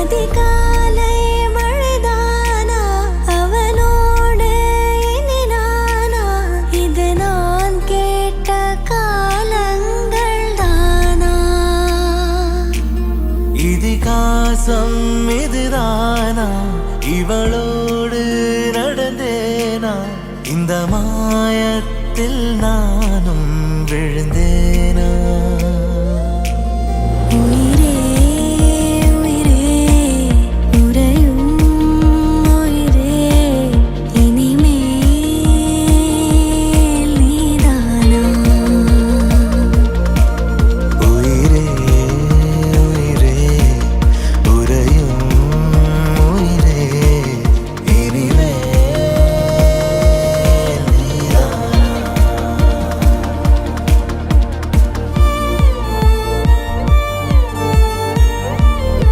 அதிகாலை மழைதானா அவனோடு இனி நானா இது நான் கேட்ட காலங்கள் தானா இதிகாசம் இதுதானா இவளோடு நடந்தேனா இந்த மாயத்தில் நான்